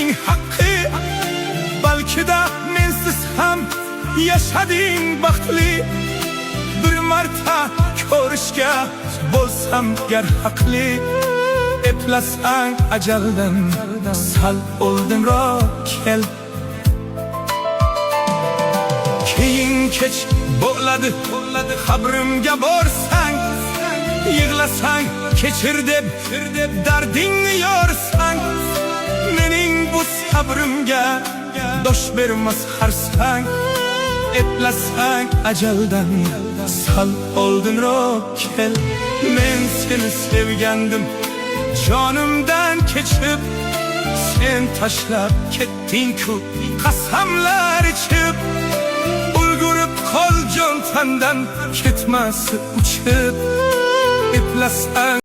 mening haqqi. Balki-da mensiz ham yashading baxtli. Bir marta ko'rishga bo'lsam gar haqli. Eplasang ajaldan sal oldinroq kel. Keyin kech bo'ladi qabrimga borsang, yig'lasang kechir deb dardingni yorsang, mening bu sabrimga dosh bermas harsang. Eplasang ajaldan sal oldinroq kel. Men seni sevgandim jonimdan kechib, sen tashlab ketding-ku qasamlar ichib. Ulgurib qol jon tandan ketmas uchib. Eplasang